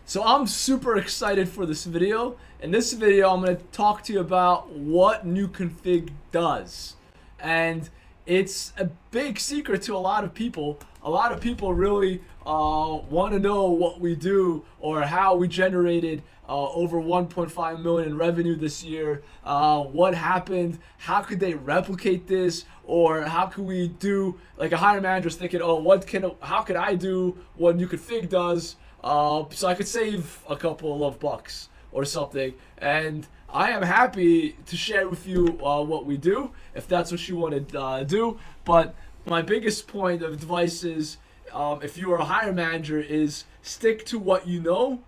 So I'm super excited for this video. In this video, I'm going to talk to you about what NewConfig does. And it's a big secret to a lot of people. A lot of people really want to know what we do or how we generated over 1.5 million in revenue this year. What happened? How could they replicate this? Or how could we do, like a hiring manager's thinking, oh, how could I do what NewConfig does? So I could save a couple of bucks or something. And I am happy to share with you what we do, if that's what you want to do. But my biggest point of advice is, if you are a hiring manager, is stick to what you know,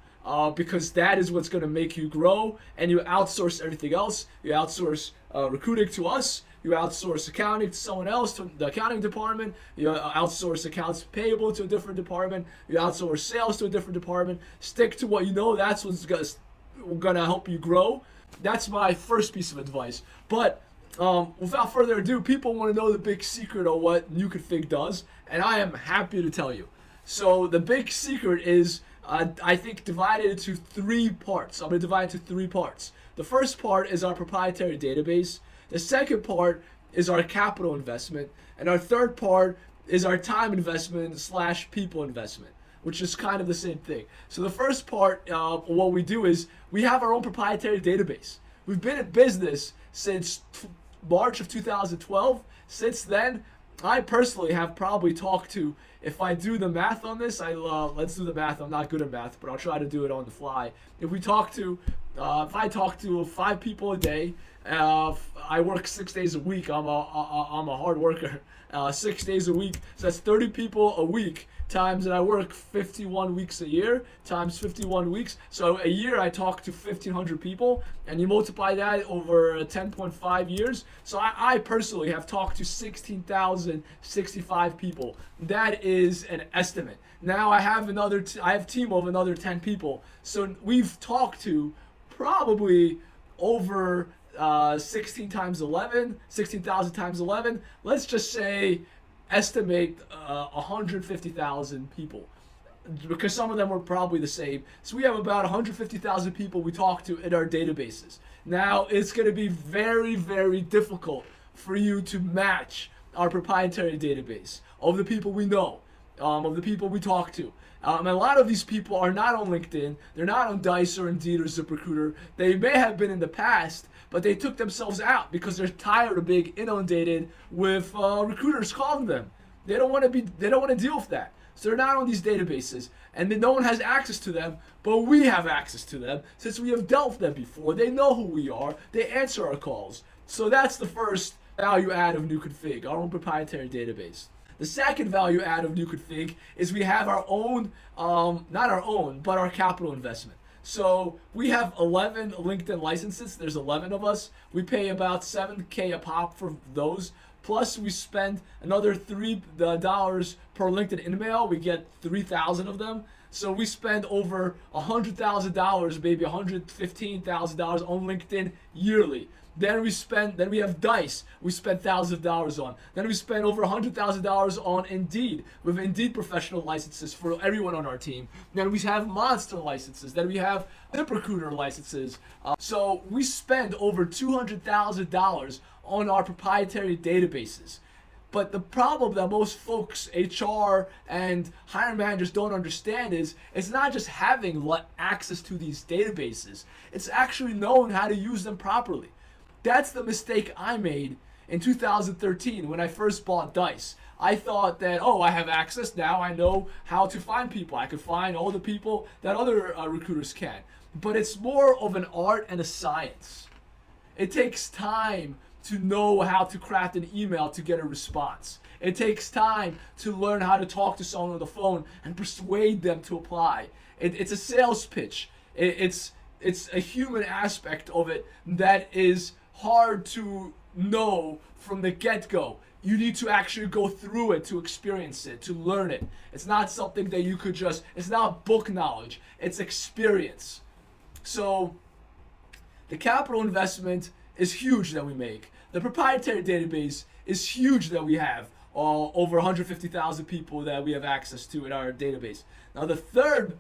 because that is what's going to make you grow. And you outsource everything else. You outsource recruiting to us. You outsource accounting to someone else, to the accounting department. You outsource accounts payable to a different department. You outsource sales to a different department. Stick to what you know. That's what's gonna help you grow. That's my first piece of advice. But without further ado, people want to know the big secret of what NewConfig does, and I am happy to tell you. So the big secret is, I think, divided into three parts. I'm gonna divide into three parts. The first part is our proprietary database. The second part is our capital investment, and our third part is our time investment / people investment, which is kind of the same thing. So the first part, what we do is we have our own proprietary database. We've been in business since March of 2012. Since then, I personally have probably talked to, if I do the math on this, let's do the math. I'm not good at math, but I'll try to do it on the fly. If I talk to 5 people a day, I work 6 days a week. I'm a hard worker. 6 days a week, so that's 30 people a week times, and I work 51 weeks a year times 51 weeks. So a year I talk to 1,500 people, and you multiply that over 10.5 years. So I personally have talked to 16,065 people. That is an estimate. Now I have a team of another 10 people. So we've talked to probably over 16,000 times 11. Let's just say, estimate 150,000 people, because some of them were probably the same. So we have about 150,000 people we talk to in our databases. Now it's going to be very, very difficult for you to match our proprietary database of the people we know, of the people we talk to. And a lot of these people are not on LinkedIn. They're not on Dice or Indeed or ZipRecruiter. They may have been in the past, but they took themselves out because they're tired of being inundated with recruiters calling them. They don't want to deal with that. So they're not on these databases, and then no one has access to them, but we have access to them since we have dealt with them before. They know who we are. They answer our calls. So that's the first value add of NewConfig, our own proprietary database. The second value add of NewConfig is we have our own, not our own, but our capital investment. So we have 11 LinkedIn licenses. There's 11 of us. We pay about $7K a pop for those. Plus we spend another $3 per LinkedIn email. We get 3,000 of them. So we spend over $100,000, maybe $115,000 on LinkedIn yearly. Then we have Dice. We spend thousands of dollars on. Then we spend over $100,000 on Indeed, with Indeed professional licenses for everyone on our team. Then we have Monster licenses. Then we have ZipRecruiter licenses. So we spend over $200,000 on our proprietary databases. But the problem that most folks, HR and hiring managers, don't understand is it's not just having access to these databases. It's actually knowing how to use them properly. That's the mistake I made in 2013 when I first bought Dice. I thought that, oh, I have access now. I know how to find people. I can find all the people that other recruiters can. But it's more of an art and a science. It takes time to know how to craft an email to get a response. It takes time to learn how to talk to someone on the phone and persuade them to apply. It's a sales pitch. It's a human aspect of it that is hard to know from the get-go. You need to actually go through it to experience it, to learn it. It's not something that you could it's not book knowledge, it's experience. So the capital investment is huge that we make. The proprietary database is huge that we have. over 150,000 people that we have access to in our database. Now, the third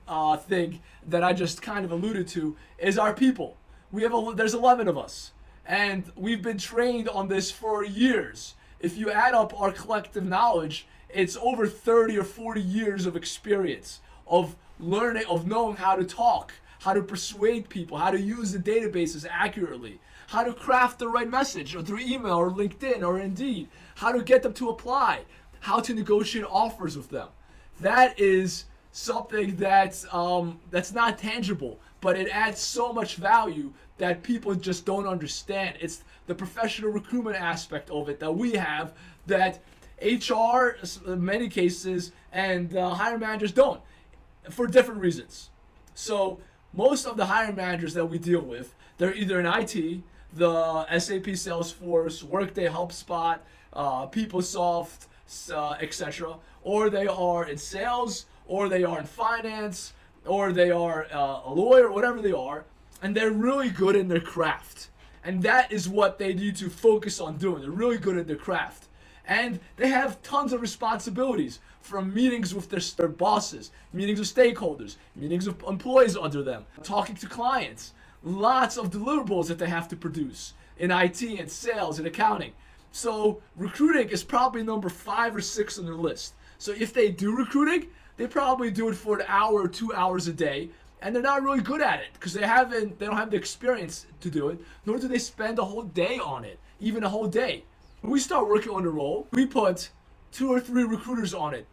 thing that I just kind of alluded to is our people. There's 11 of us, and we've been trained on this for years. If you add up our collective knowledge, it's over 30 or 40 years of experience of learning, of knowing how to talk, how to persuade people, how to use the databases accurately, how to craft the right message or through email or LinkedIn or Indeed, how to get them to apply, how to negotiate offers with them. That is something that's not tangible, but it adds so much value that people just don't understand. It's the professional recruitment aspect of it that we have that HR, in many cases, and hiring managers don't, for different reasons. So most of the hiring managers that we deal with, they're either in IT, the SAP Salesforce, Workday, HubSpot, PeopleSoft, etc., or they are in sales, or they are in finance, or they are a lawyer, whatever they are, and they're really good in their craft. And that is what they need to focus on doing. They're really good at their craft. And they have tons of responsibilities, from meetings with their bosses, meetings with stakeholders, meetings with employees under them, talking to clients, lots of deliverables that they have to produce in IT and sales and accounting. So recruiting is probably number 5 or 6 on their list. So if they do recruiting, they probably do it for an hour or 2 hours a day, and they're not really good at it because they don't have the experience to do it, nor do they spend a whole day on it, even a whole day. When we start working on the role, we put 2 or 3 recruiters on it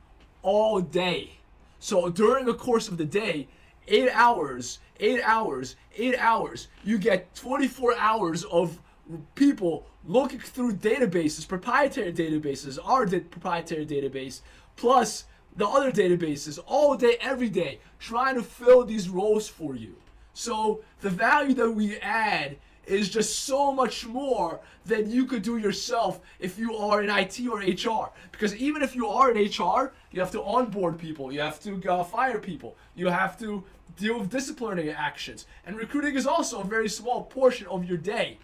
all day. So during the course of the day, 8 hours, you get 24 hours of people looking through databases, proprietary databases, our proprietary database, plus the other databases all day, every day, trying to fill these roles for you. So the value that we add is just so much more than you could do yourself if you are in IT or HR. Because even if you are in HR, you have to onboard people, you have to fire people, you have to deal with disciplinary actions. And recruiting is also a very small portion of your day.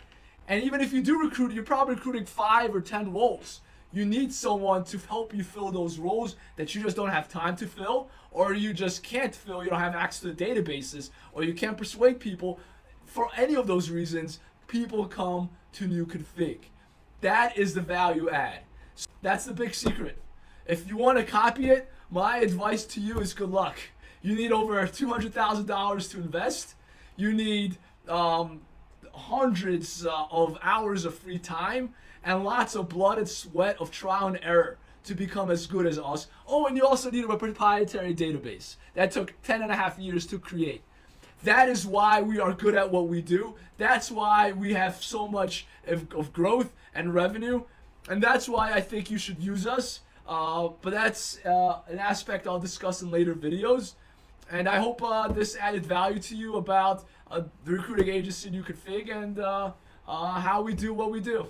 And even if you do recruit, you're probably recruiting 5 or 10 roles. You need someone to help you fill those roles that you just don't have time to fill, or you just can't fill, you don't have access to the databases, or you can't persuade people. For any of those reasons, people come to NewConfig. That is the value add. That's the big secret. If you want to copy it, my advice to you is good luck. You need over $200,000 to invest. You need hundreds of hours of free time and lots of blood and sweat of trial and error to become as good as us. Oh, and you also need a proprietary database. That took 10.5 years to create. That is why we are good at what we do. That's why we have so much of growth and revenue. And that's why I think you should use us. But that's an aspect I'll discuss in later videos. And I hope this added value to you about the recruiting agency NewConfig and how we do what we do.